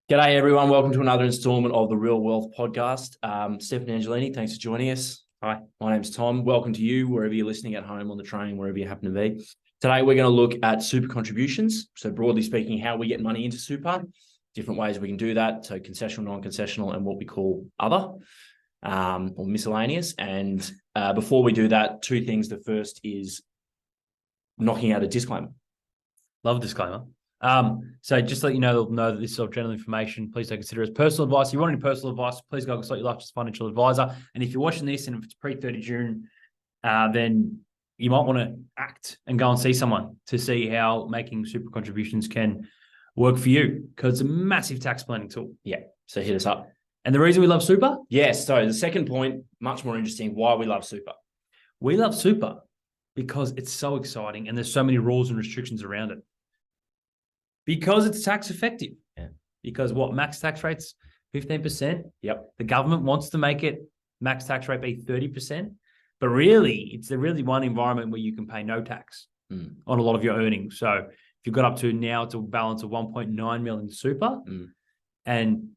G'day, everyone. Welcome to another installment of the Real Wealth Podcast. Stefan and Angelini, thanks for joining us. Hi. My name's Tom. Welcome to you, wherever you're listening at home, on the train, wherever you happen to be. Today, we're going to look at super contributions. So broadly speaking, how we get money into super, different ways we can do that. So concessional, non-concessional, and what we call other or miscellaneous. And before we do that, two things. The first is knocking out a disclaimer. Love a disclaimer. So just to let you know that this is of general information. Please don't consider it as personal advice. If you want any personal advice, please go consult your licensed financial advisor. And if you're watching this and if it's pre-30 June, then you might want to act and go and see someone to see how making super contributions can work for you, because it's a massive tax planning tool. Yeah, so hit us up. And the reason we love super? Yes, so the second point, much more interesting, why we love super. We love super because it's so exciting and there's so many rules and restrictions around it. Because it's tax effective. Yeah. Because what max tax rates 15%. Yep. The government wants to make it max tax rate be 30%. But really, it's the really one environment where you can pay no tax on a lot of your earnings. So if you've got up to now to a balance of 1.9 million super and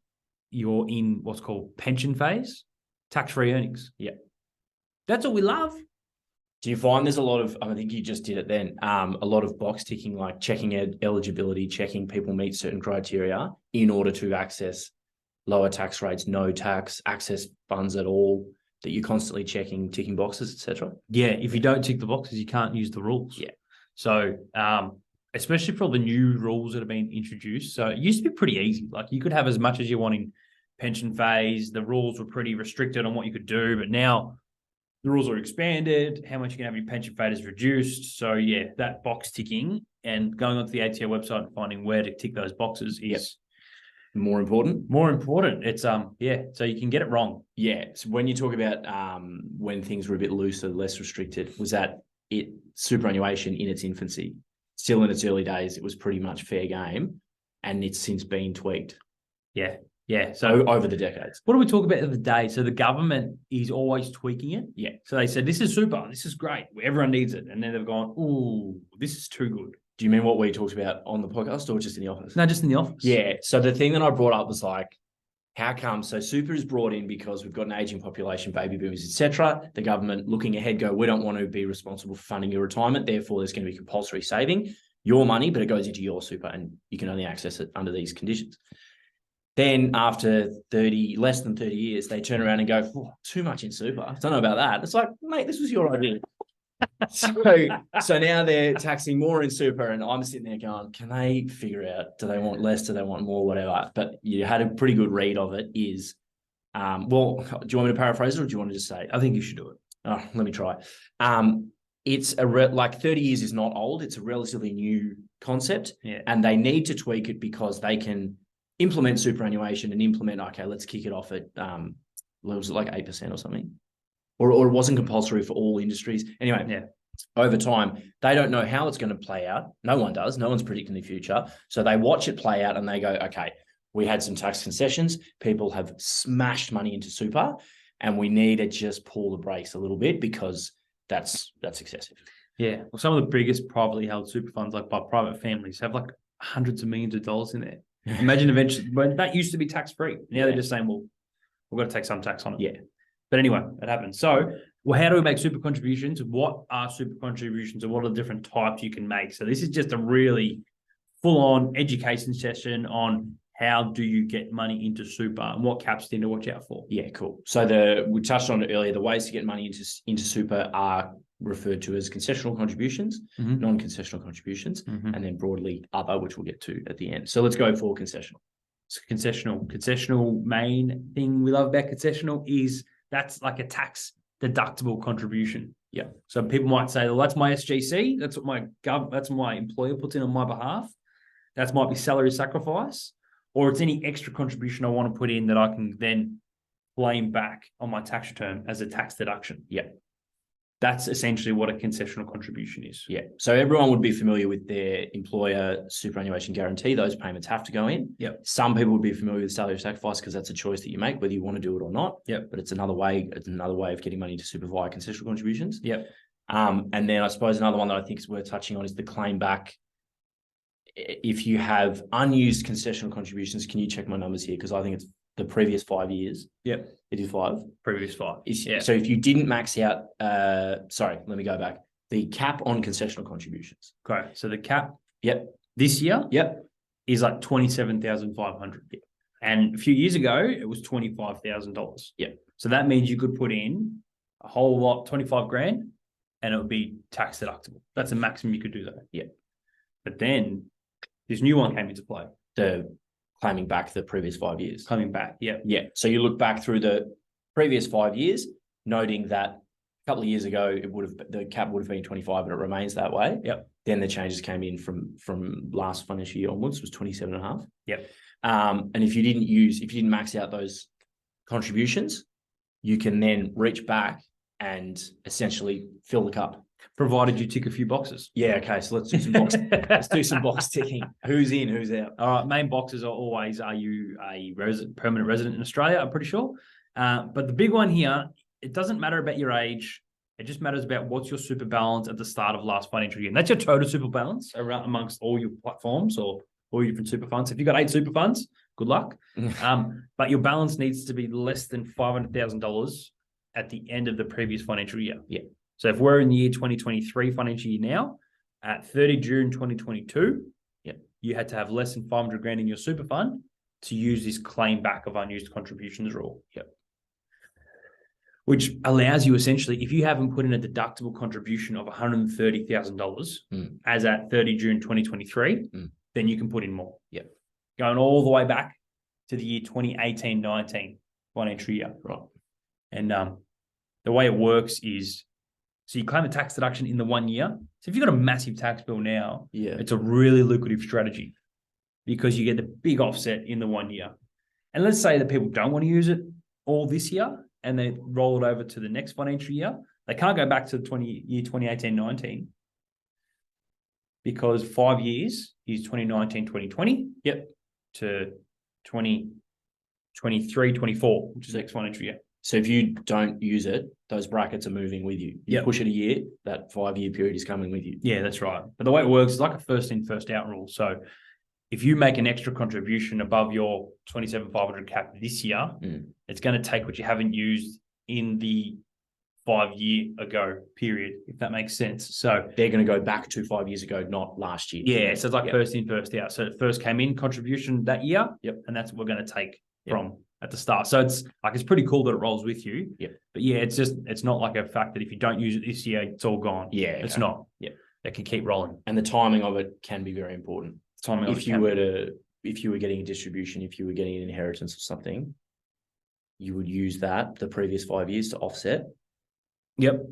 you're in what's called pension phase, tax-free earnings. Yeah. That's what we love. Do you find there's a lot of, I think you just did it then, a lot of box ticking, like checking eligibility, checking people meet certain criteria in order to access lower tax rates, no tax, access funds at all, that you're constantly checking, ticking boxes, etc.? Yeah, if you don't tick the boxes, you can't use the rules. Yeah. So especially for the new rules that have been introduced. So it used to be pretty easy. Like you could have as much as you want in pension phase. The rules were pretty restricted on what you could do, but now the rules are expanded. How much you can have in your pension phase is reduced. So yeah, that box ticking and going onto the ATO website and finding where to tick those boxes is more important. More important. It's so you can get it wrong. Yeah. So when you talk about when things were a bit looser, less restricted, was that superannuation in its infancy, still in its early days, it was pretty much fair game, and it's since been tweaked. Yeah. Yeah. So over the decades. What do we talk about the other day? So the government is always tweaking it. Yeah. So they said, this is super. This is great. Everyone needs it. And then they've gone, ooh, this is too good. Do you mean what we talked about on the podcast or just in the office? No, just in the office. Yeah. So the thing that I brought up was like, how come? So super is brought in because we've got an aging population, baby boomers, etc. The government looking ahead go, we don't want to be responsible for funding your retirement. Therefore, there's going to be compulsory saving your money, but it goes into your super and you can only access it under these conditions. Then after less than 30 years, they turn around and go, oh, too much in super. I don't know about that. It's like, mate, this was your idea. So now they're taxing more in super, and I'm sitting there going, can they figure out, do they want less, do they want more, whatever? But you had a pretty good read of it is, well, do you want me to paraphrase it or do you want to just say it? I think you should do it. Oh, let me try. It's like 30 years is not old. It's a relatively new concept, and they need to tweak it because they can implement superannuation and implement, okay, let's kick it off at, was it like 8% or something? Or it wasn't compulsory for all industries. Anyway, over time, they don't know how it's going to play out. No one does. No one's predicting the future. So they watch it play out and they go, okay, we had some tax concessions. People have smashed money into super and we need to just pull the brakes a little bit because that's excessive. Yeah. Well, some of the biggest privately held super funds, like by private families, have like hundreds of millions of dollars in there. Imagine eventually, when that used to be tax-free. Now they're just saying, well, we've got to take some tax on it. Yeah. But anyway, it happens. So, well, how do we make super contributions? What are super contributions and what are the different types you can make? So this is just a really full-on education session on how do you get money into super and what caps you need to watch out for. Yeah, cool. So we touched on it earlier. The ways to get money into super are referred to as concessional contributions, non-concessional contributions, and then broadly other, which we'll get to at the end. So let's go for concessional. So concessional main thing we love about concessional is that's like a tax deductible contribution. Yeah. So people might say, well, that's my SGC. That's what my employer puts in on my behalf. That might be salary sacrifice, or it's any extra contribution I want to put in that I can then claim back on my tax return as a tax deduction. Yeah. That's essentially what a concessional contribution is. Yeah. So everyone would be familiar with their employer superannuation guarantee. Those payments have to go in. Yep. Some people would be familiar with salary sacrifice because that's a choice that you make, whether you want to do it or not. Yep. But it's another way of getting money to super via concessional contributions. Yep. And then I suppose another one that I think is worth touching on is the claim back if you have unused concessional contributions, can you check my numbers here? Because I think it's the previous 5 years. Yep. It is 5. Previous 5. Yeah. So if you didn't max out, sorry, let me go back. The cap on concessional contributions. Okay. So the cap. Yep. This year. Yep. Is like 27,500. Yep. And a few years ago, it was $25,000. Yep. So that means you could put in a whole lot, 25 grand, and it would be tax deductible. That's the maximum you could do though. Yeah. But then this new one came into play. The claiming back the previous 5 years. Coming back. Yeah. Yeah. So you look back through the previous 5 years, noting that a couple of years ago, the cap would have been 25 and it remains that way. Yep. Then the changes came in from last financial year onwards was 27.5. Yep. And if you didn't max out those contributions, you can then reach back and essentially fill the cup. Provided you tick a few boxes. Yeah, okay. So let's do some box. Let's do some box ticking. Who's in? Who's out? All right. Main boxes are always: are you a permanent resident in Australia? I'm pretty sure. But the big one here, it doesn't matter about your age. It just matters about what's your super balance at the start of last financial year. And that's your total super balance around amongst all your platforms or all your different super funds. If you've got 8 super funds, good luck. But your balance needs to be less than $500,000 at the end of the previous financial year. Yeah. So if we're in the year 2023 financial year now, at 30 June 2022, you had to have less than 500 grand in your super fund to use this claim back of unused contributions rule. Yep. Which allows you essentially, if you haven't put in a deductible contribution of $130,000 as at 30 June 2023, then you can put in more. Yep. Going all the way back to the year 2018-19 financial year. Right. And the way it works is, so you claim a tax deduction in the 1 year. So if you've got a massive tax bill now, it's a really lucrative strategy because you get the big offset in the 1 year. And let's say that people don't want to use it all this year and they roll it over to the next financial year. They can't go back to the year 2018-19 because 5 years is 2019-2020 to 2023-24, which is the next financial year. So if you don't use it, those brackets are moving with you. You push it a year, that 5 year period is coming with you. Yeah, that's right. But the way it works is like a first in, first out rule. So if you make an extra contribution above your 27,500 cap this year, it's going to take what you haven't used in the 5 year ago period, if that makes sense. So they're going to go back to 5 years ago, not last year. Yeah. So it's like first in, first out. So it first came in contribution that year. Yep. And that's what we're going to take from at the start. So it's pretty cool that it rolls with you. Yeah. But it's not like a fact that if you don't use it this year, it's all gone. Yeah. It's not. Yeah. It can keep rolling. And the timing of it can be very important. If you were getting a distribution, if you were getting an inheritance or something, you would use the previous 5 years to offset. Yep.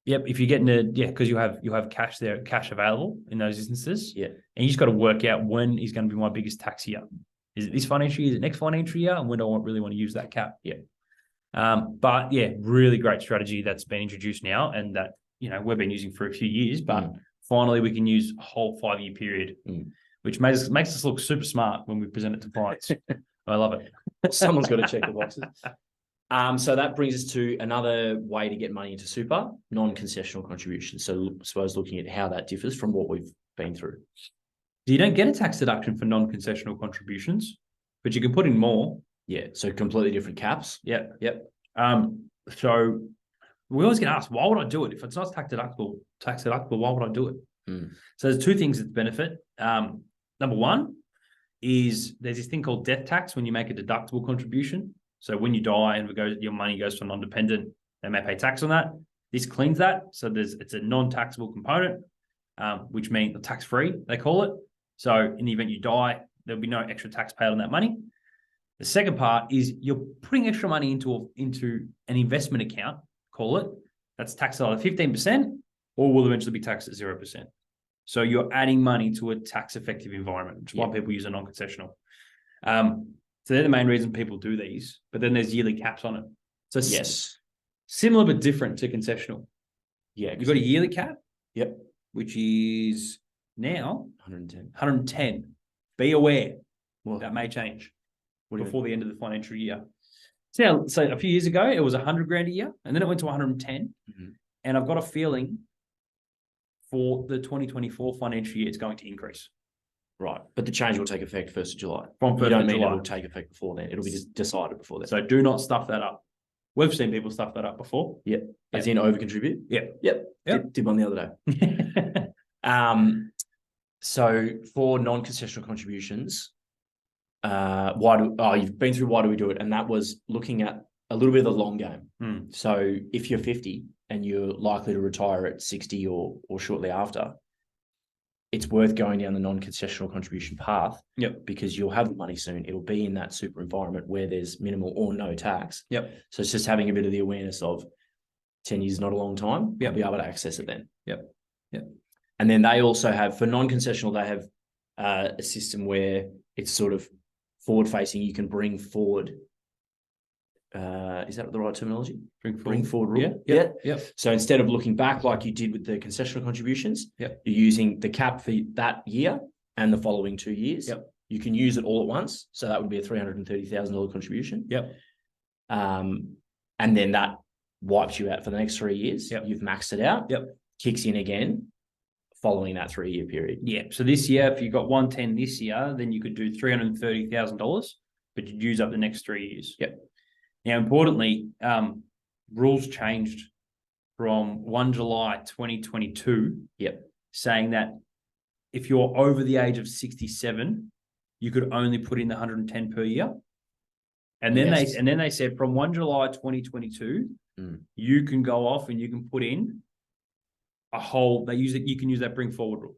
If you're getting because you have cash there, cash available in those instances. Yeah. And you just got to work out when is going to be my biggest tax year. Is it this financial year? Is it next financial year? And when do I really want to use that cap? Yeah. But really great strategy that's been introduced now and that, we've been using for a few years, but finally we can use a whole 5 year period, which makes us look super smart when we present it to clients. I love it. Someone's got to check the boxes. So that brings us to another way to get money into super, non-concessional contributions. So I suppose looking at how that differs from what we've been through. You don't get a tax deduction for non-concessional contributions, but you can put in more. Yeah. So completely different caps. Yep. So we always get asked, why would I do it? If it's not tax deductible, why would I do it? So there's two things that benefit. Number one is there's this thing called death tax when you make a deductible contribution. So when you die and your money goes to a non-dependent, they may pay tax on that. This cleans that. So it's a non-taxable component, which means tax-free, they call it. So in the event you die, there'll be no extra tax paid on that money. The second part is you're putting extra money into an investment account, call it, that's taxed at either 15% or will eventually be taxed at 0%. So you're adding money to a tax-effective environment, which is why people use a non-concessional. So they're the main reason people do these, but then there's yearly caps on it. So similar but different to concessional. Yeah. You've got a yearly cap. Yep. Which is now 110. 110. Be aware Well, that may change what do you before the end of the financial year. So a few years ago, it was 100 grand a year, and then it went to 110. And I've got a feeling for the 2024 financial year, it's going to increase. Right. But the change will take effect 1st of July. From You 1st don't of mean July. it will take effect before then. It'll be just decided before then. So do not stuff that up. We've seen people stuff that up before. Yeah. As in over contribute? Yeah. Yep. Did one the other day. So for non-concessional contributions, you've been through why do we do it? And that was looking at a little bit of the long game. So if you're 50 and you're likely to retire at 60 or shortly after, it's worth going down the non-concessional contribution path. Yep. Because you'll have the money soon. It'll be in that super environment where there's minimal or no tax. Yep. So it's just having a bit of the awareness of 10 years is not a long time. Yep. You'll be able to access it then. Yep. Yep. And then they also have, for non-concessional, they have a system where it's sort of forward-facing. You can bring forward. Is that the right terminology? Bring forward rule. Yeah. So instead of looking back like you did with the concessional contributions, you're using the cap for that year and the following 2 years. You can use it all at once. So that would be a $330,000 contribution. And then that wipes you out for the next 3 years. You've maxed it out. Kicks in again following that 3-year period. So this year, if you got 110 this year, then you could do $330,000, but you'd use up the next 3 years. Now, importantly, rules changed from 1 July 2022. Saying that if you're over the age of 67, you could only put in the 110 per year. And then they said from 1 July 2022, you can go off and you can put in you can use that bring forward rule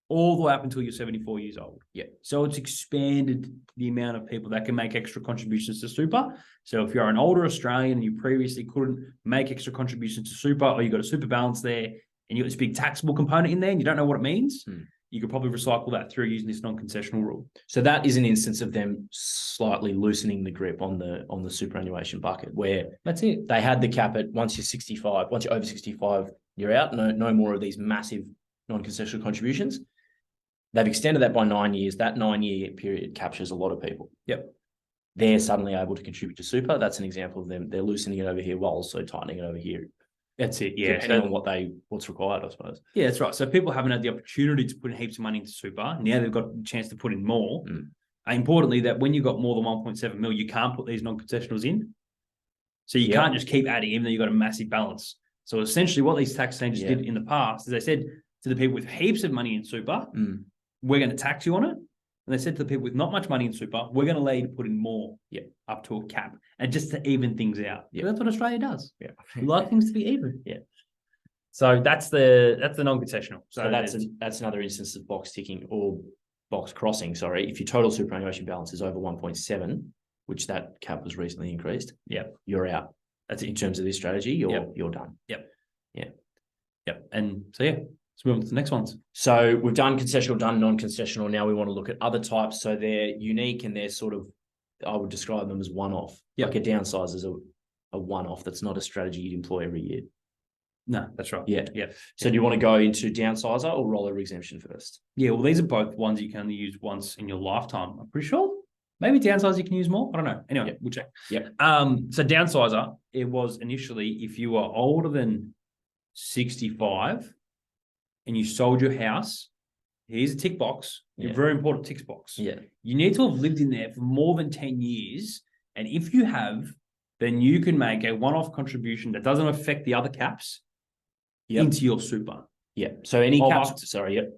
all the way up until you're 74 years old. So it's expanded the amount of people that can make extra contributions to super. So if you're an older Australian and you previously couldn't make extra contributions to super, or you got a super balance there and you got this big taxable component in there and you don't know what it means, you could probably recycle that through using this non-concessional rule. So that is an instance of them slightly loosening the grip on the superannuation bucket, where that's it. They had the cap at once you're 65, once you're over 65, you're out. No more of these massive non-concessional contributions. They've extended that by 9 years. That 9-year period captures a lot of people. They're suddenly able to contribute to super. That's an example of them. They're loosening it over here while also tightening it over here. That's it. Depending on what's required, I suppose. That's right. So people haven't had the opportunity to put in heaps of money into super. Now they've got a chance to put in more. Importantly, that when you've got more than 1.7 mil, you can't put these non-concessionals in. So you can't just keep adding, even though you've got a massive balance. So essentially what these tax changes did in the past is they said to the people with heaps of money in super, we're going to tax you on it. And they said to the people with not much money in super, we're going to allow you to put in more up to a cap, and just to even things out. That's what Australia does. We like things to be even. So that's the non-concessional. So that's another instance of box ticking or box crossing. Sorry, if your total superannuation balance is over 1.7, which that cap was recently increased, you're out. That's in terms of this strategy. You're done. And so let's move on to the next ones. So we've done concessional, done non-concessional. Now we want to look at other types. So they're unique and they're sort of, I would describe them as one-off. Like a downsize is a one-off. That's not a strategy you'd employ every year. No, that's right. So do you want to go into downsizer or rollover exemption first? Well, these are both ones you can only use once in your lifetime. I'm pretty sure. Maybe downsizer you can use more. I don't know. Anyway, we'll check. So downsizer, it was initially if you were older than 65 and you sold your house, here's a tick box. A very important tick box. You need to have lived in there for more than 10 years. And if you have, then you can make a one-off contribution that doesn't affect the other caps into your super. So any caps,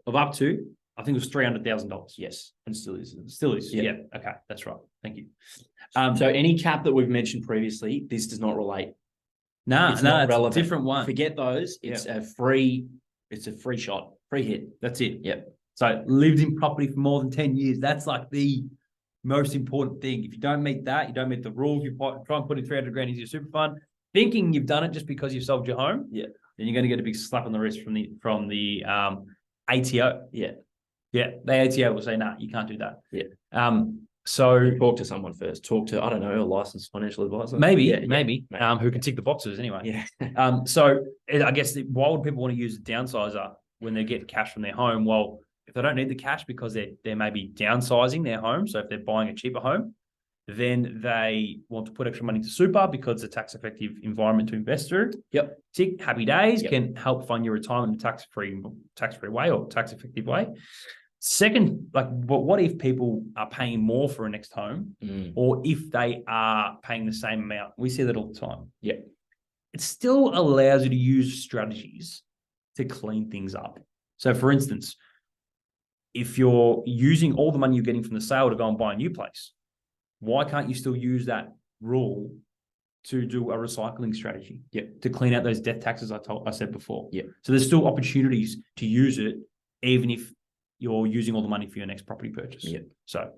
of up to, I think it was $300,000. Yes. And still is. Still is. Okay. That's right. Thank you. So any cap that we've mentioned previously, this does not relate. It's not relevant. A different one. Forget those. It's a free shot, free hit. That's it. So lived in property for more than 10 years. That's like the most important thing. If you don't meet that, you don't meet the rules, you try and put in 300 grand into your super fund, thinking you've done it just because you've sold your home. Then you're going to get a big slap on the wrist from the ATO. The ATO will say, nah, you can't do that. So talk to someone first. Talk to, I don't know, a licensed financial advisor. Maybe, who can tick the boxes anyway. So I guess why would people want to use a downsizer when they get cash from their home? Well, if they don't need the cash because they may be downsizing their home, so if they're buying a cheaper home, then they want to put extra money to super because it's a tax-effective environment to invest through. Tick, happy days, can help fund your retirement in a tax-free way or tax-effective way. Second, like, what if people are paying more for a next home, or if they are paying the same amount? We see that all the time. Yeah. It still allows you to use strategies to clean things up. So, for instance, if you're using all the money you're getting from the sale to go and buy a new place, why can't you still use that rule to do a recycling strategy? Yeah. To clean out those death taxes I said before. Yeah. So there's still opportunities to use it, even if you're using all the money for your next property purchase. Yeah. So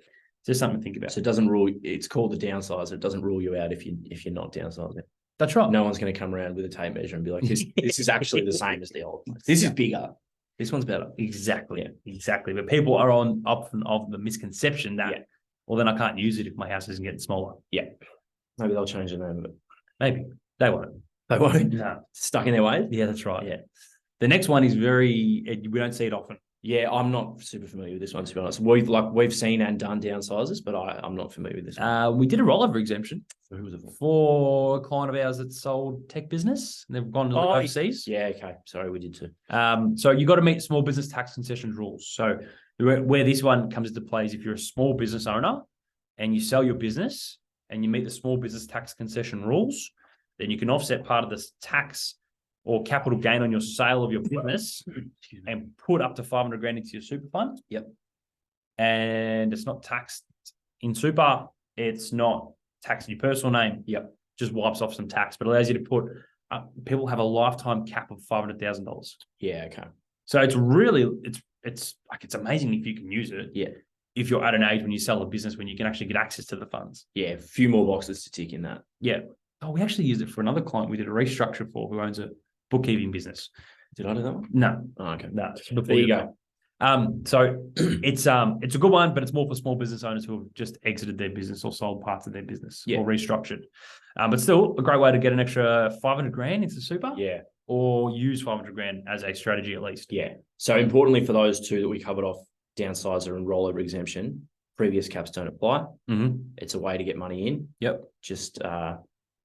just something to think about. So it doesn't rule. It's called the downsizer. It doesn't rule you out if you're not downsizing. That's right. No one's going to come around with a tape measure and be like, this is actually the same as the old place. This is bigger. This one's better. Exactly. Yeah. Exactly. But people are often of the misconception that, well, then I can't use it if my house isn't getting smaller. Yeah. Maybe they'll change the name of it. Maybe. They won't. They won't? No. Stuck in their ways? Yeah, that's right. Yeah. The next one is we don't see it often. Yeah, I'm not super familiar with this one, to be honest. We've seen and done downsizes, but I'm not familiar with this one. We did a rollover exemption. So who was it for? For a client of ours that sold tech business. They've gone to overseas. Yeah, okay. Sorry, we did too. So you got to meet small business tax concessions rules. So where this one comes into play is if you're a small business owner and you sell your business and you meet the small business tax concession rules, then you can offset part of this tax or capital gain on your sale of your business and put up to 500 grand into your super fund. Yep. And it's not taxed in super. It's not taxed in your personal name. Yep. Just wipes off some tax, but allows you to put, people have a lifetime cap of $500,000. Yeah, okay. So it's really, it's amazing if you can use it. Yeah. If you're at an age when you sell a business, when you can actually get access to the funds. Yeah, a few more boxes to tick in that. Yeah. Oh, we actually used it for another client we did a restructure for who owns a bookkeeping business. Did I do that one? No. Oh, okay. No. There you go. So it's a good one, but it's more for small business owners who have just exited their business or sold parts of their business or restructured. But still a great way to get an extra 500 grand into super. Yeah. Or use 500 grand as a strategy at least. Yeah. So importantly for those two that we covered off, downsizer and rollover exemption, previous caps don't apply. Mm-hmm. It's a way to get money in. Yep. Just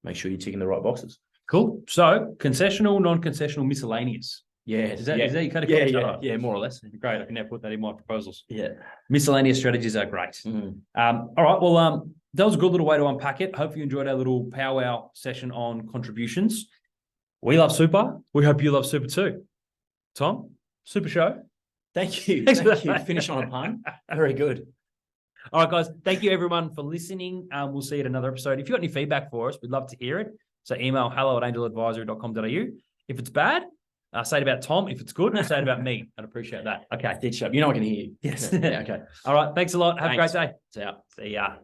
make sure you're ticking the right boxes. Cool. So concessional, non-concessional, miscellaneous. Yeah. Is that you kind of yeah, more or less. Great. I can now put that in my proposals. Yeah. Miscellaneous strategies are great. Mm. All right. Well, that was a good little way to unpack it. Hope you enjoyed our little powwow session on contributions. We love super. We hope you love super too. Tom, super show. Thank you. Thanks Thank you. Finish on a pun. Very good. All right, guys. Thank you, everyone, for listening. We'll see you at another episode. If you've got any feedback for us, we'd love to hear it. So email hello@angeladvisory.com.au. If it's bad, say it about Tom. If it's good, say it about me. I'd appreciate that. Okay. You're not going to hear. Yes. Yeah, okay. All right. Thanks a lot. Have a great day. See ya. See ya.